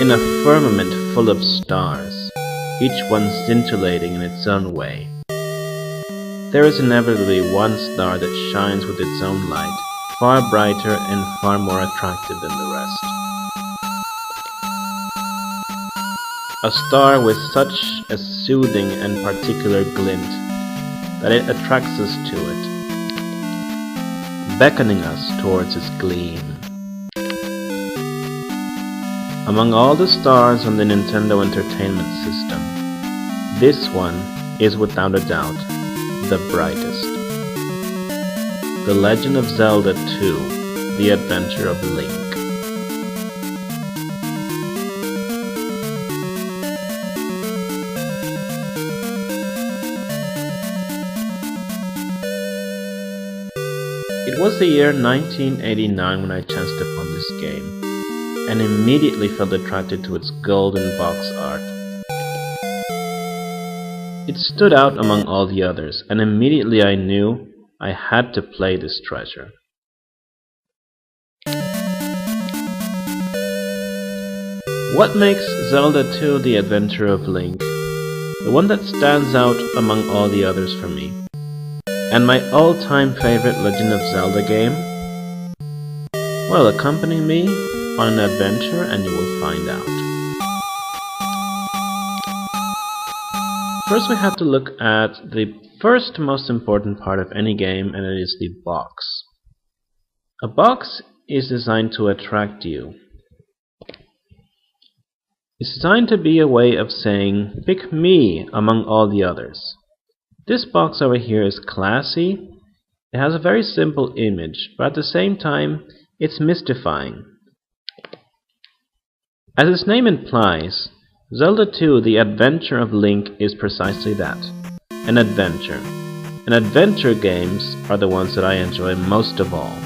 in a firmament full of stars, each one scintillating in its own way. There is inevitably one star that shines with its own light, far brighter and far more attractive than the rest. A star with such a soothing and particular glint that it attracts us to it, beckoning us towards its gleam. Among all the stars on the Nintendo Entertainment System, this one is without a doubt the brightest. The Legend of Zelda 2: The Adventure of Link. It was the year 1989 when I chanced upon this game, and immediately felt attracted to its golden box art. It stood out among all the others, and immediately I knew I had to play this treasure. What makes Zelda 2: The Adventure of Link the one that stands out among all the others for me, and my all-time favorite Legend of Zelda game? Well, accompany me on an adventure and you will find out. First we have to look at the first most important part of any game, and it is the box. A box is designed to attract you. It's designed to be a way of saying, pick me among all the others. This box over here is classy. It has a very simple image, but at the same time, it's mystifying. As its name implies, Zelda 2: The Adventure of Link is precisely that, an adventure. And adventure games are the ones that I enjoy most of all.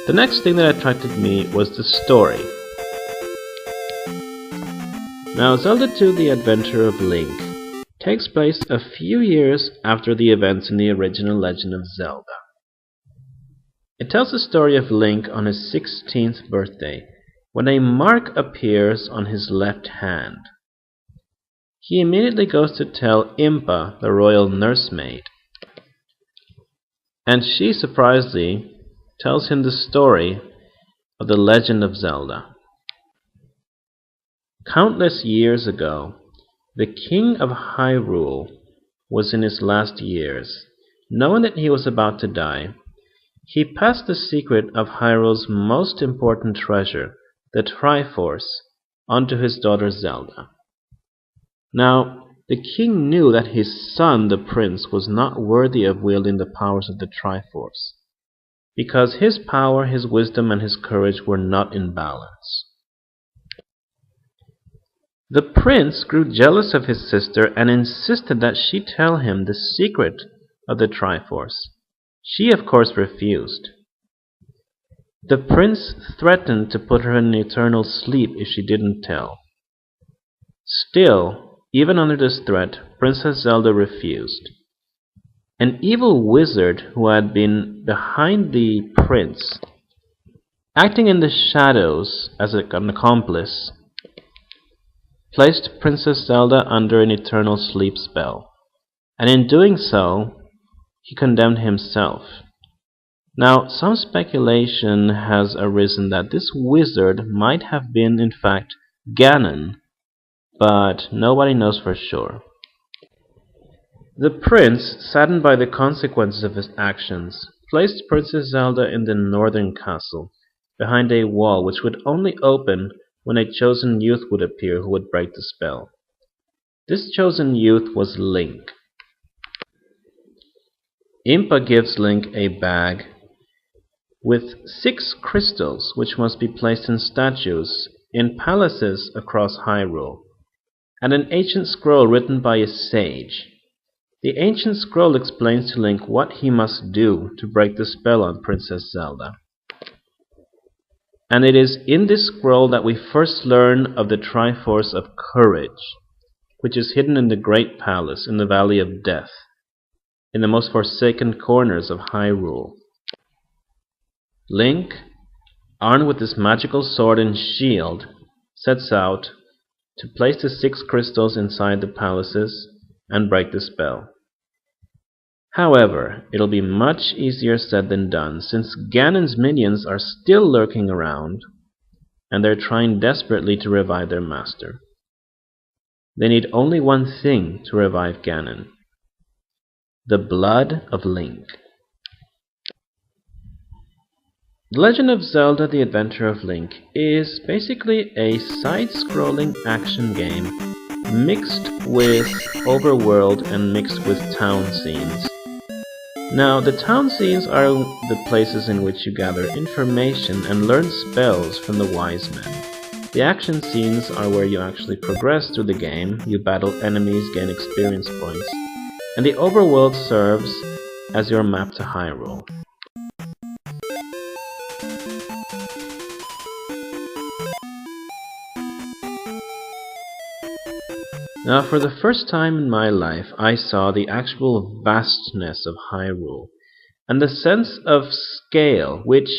The next thing that attracted me was the story. Now, Zelda 2: The Adventure of Link takes place a few years after the events in the original Legend of Zelda. It tells the story of Link on his 16th birthday, when a mark appears on his left hand. He immediately goes to tell Impa, the royal nursemaid, and she surprisingly tells him the story of the Legend of Zelda. Countless years ago, the king of Hyrule was in his last years. Knowing that he was about to die, he passed the secret of Hyrule's most important treasure, the Triforce, onto his daughter Zelda. Now, the king knew that his son, the prince, was not worthy of wielding the powers of the Triforce, because his power, his wisdom, and his courage were not in balance. The prince grew jealous of his sister and insisted that she tell him the secret of the Triforce. She, of course, refused. The prince threatened to put her in eternal sleep if she didn't tell. Still, even under this threat, Princess Zelda refused. An evil wizard who had been behind the prince, acting in the shadows as an accomplice, placed Princess Zelda under an eternal sleep spell, and in doing so, he condemned himself. Now, some speculation has arisen that this wizard might have been, in fact, Ganon, but nobody knows for sure. The prince, saddened by the consequences of his actions, placed Princess Zelda in the northern castle, behind a wall which would only open when a chosen youth would appear who would break the spell. This chosen youth was Link. Impa gives Link a bag with 6 crystals which must be placed in statues in palaces across Hyrule, and an ancient scroll written by a sage. The ancient scroll explains to Link what he must do to break the spell on Princess Zelda. And it is in this scroll that we first learn of the Triforce of Courage, which is hidden in the Great Palace in the Valley of Death, in the most forsaken corners of Hyrule. Link, armed with this magical sword and shield, sets out to place the 6 crystals inside the palaces and break the spell. However, it'll be much easier said than done, since Ganon's minions are still lurking around, and they're trying desperately to revive their master. They need only one thing to revive Ganon: the blood of Link. The Legend of Zelda: The Adventure of Link is basically a side-scrolling action game mixed with overworld and mixed with town scenes. Now, the town scenes are the places in which you gather information and learn spells from the wise men. The action scenes are where you actually progress through the game, you battle enemies, gain experience points, and the overworld serves as your map to Hyrule. Now, for the first time in my life, I saw the actual vastness of Hyrule, and the sense of scale, which,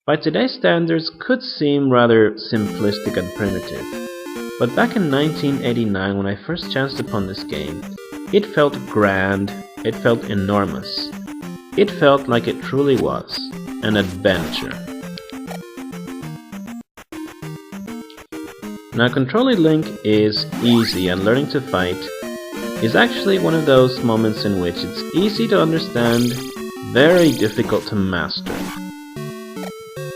by today's standards, could seem rather simplistic and primitive. But back in 1989, when I first chanced upon this game, it felt grand, it felt enormous. It felt like it truly was an adventure. Now, controlling Link is easy, and learning to fight is actually one of those moments in which it's easy to understand, very difficult to master.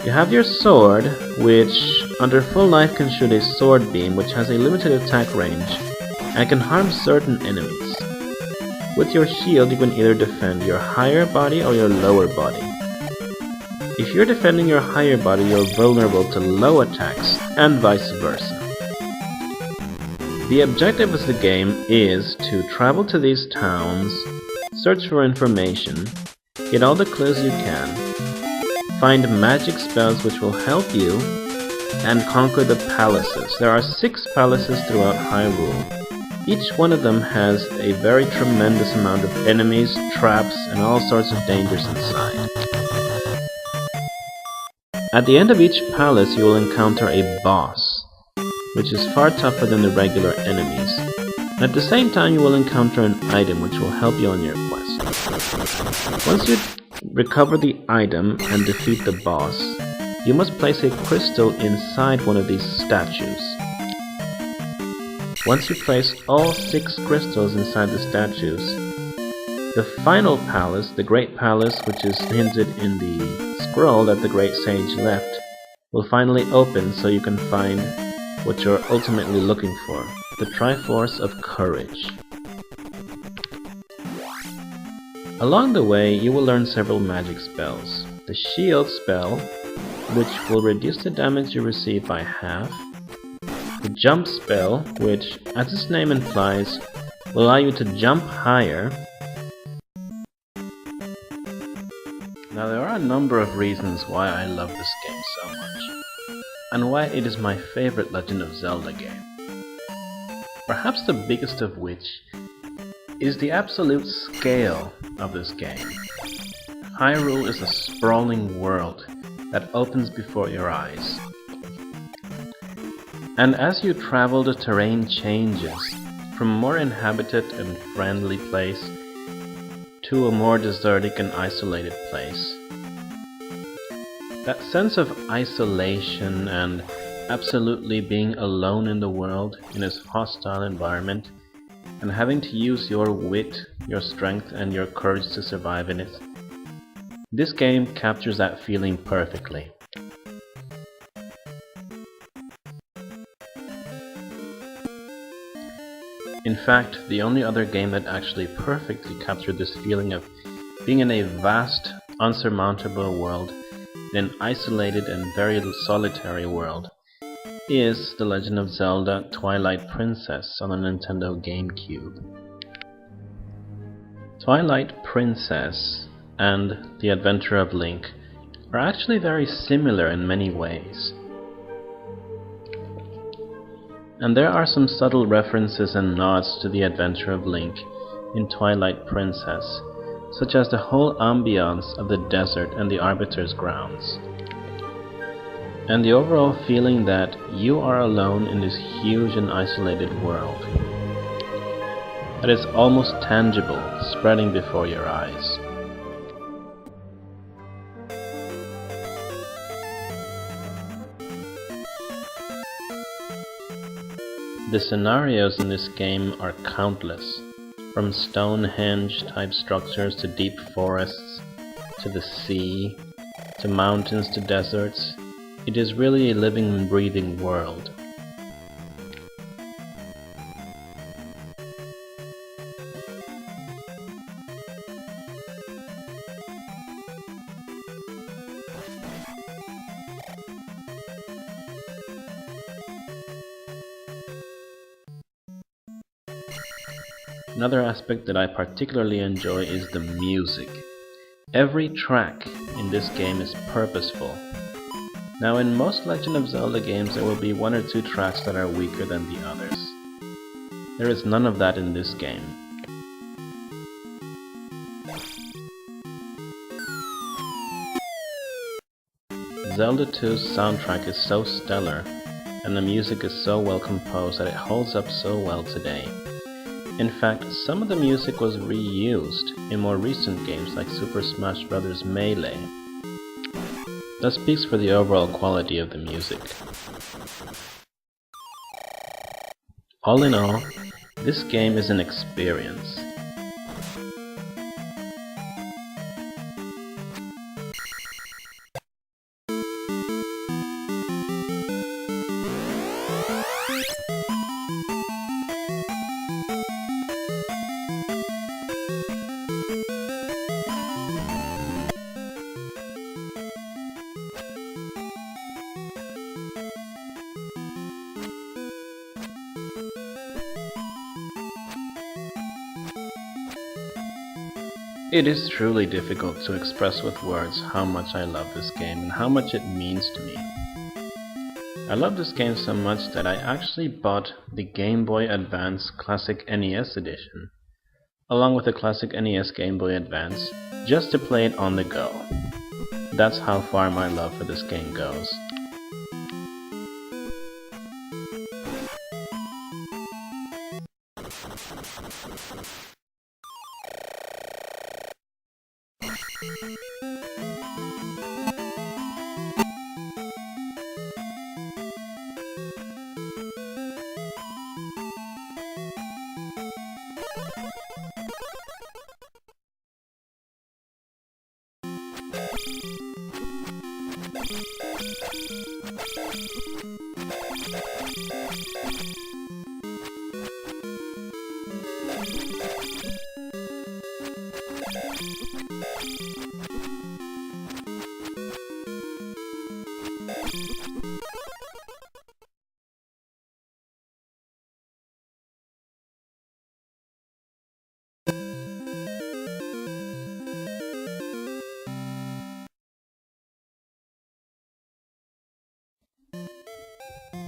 You have your sword, which under full life can shoot a sword beam which has a limited attack range and can harm certain enemies. With your shield, you can either defend your higher body or your lower body. If you're defending your higher body, you're vulnerable to low attacks, and vice versa. The objective of the game is to travel to these towns, search for information, get all the clues you can, find magic spells which will help you, and conquer the palaces. There are 6 palaces throughout Hyrule. Each one of them has a very tremendous amount of enemies, traps, and all sorts of dangers inside. At the end of each palace, you will encounter a boss, which is far tougher than the regular enemies. And at the same time, you will encounter an item which will help you on your quest. Once you recover the item and defeat the boss, you must place a crystal inside one of these statues. Once you place all 6 crystals inside the statues, the final palace, the Great Palace, which is hinted in the scroll that the Great Sage left, will finally open so you can find what you're ultimately looking for: the Triforce of Courage. Along the way, you will learn several magic spells. The Shield spell, which will reduce the damage you receive by half. The Jump spell, which, as its name implies, will allow you to jump higher. Now, there are a number of reasons why I love this game so much, and why it is my favorite Legend of Zelda game. Perhaps the biggest of which is the absolute scale of this game. Hyrule is a sprawling world that opens before your eyes. And as you travel, the terrain changes from a more inhabited and friendly place to a more desertic and isolated place. That sense of isolation and absolutely being alone in the world in this hostile environment, and having to use your wit, your strength, and your courage to survive in it. This game captures that feeling perfectly. In fact, the only other game that actually perfectly captured this feeling of being in a vast, unsurmountable world, in an isolated and very solitary world, is The Legend of Zelda: Twilight Princess on the Nintendo GameCube. Twilight Princess and The Adventure of Link are actually very similar in many ways. And there are some subtle references and nods to The Adventure of Link in Twilight Princess, such as the whole ambiance of the desert and the Arbiter's grounds. and the overall feeling that you are alone in this huge and isolated world. That is almost tangible, spreading before your eyes. The scenarios in this game are countless, from Stonehenge-type structures to deep forests, to the sea, to mountains to deserts. It is really a living and breathing world. Another aspect that I particularly enjoy is the music. Every track in this game is purposeful. Now, in most Legend of Zelda games there will be one or two tracks that are weaker than the others. There is none of that in this game. Zelda 2's soundtrack is so stellar, and the music is so well composed that it holds up so well today. In fact, some of the music was reused in more recent games like Super Smash Bros. Melee. That speaks for the overall quality of the music. All in all, this game is an experience. It is truly difficult to express with words how much I love this game and how much it means to me. I love this game so much that I actually bought the Game Boy Advance Classic NES edition, along with the Classic NES Game Boy Advance, just to play it on the go. That's how far my love for this game goes.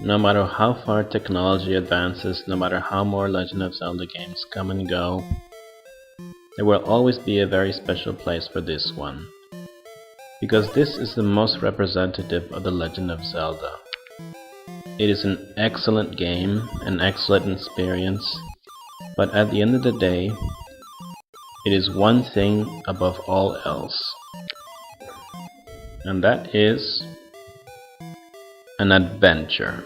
No matter how far technology advances, no matter how more Legend of Zelda games come and go, there will always be a very special place for this one. Because this is the most representative of the Legend of Zelda. It is an excellent game, an excellent experience, but at the end of the day, it is one thing above all else. And that is an adventure.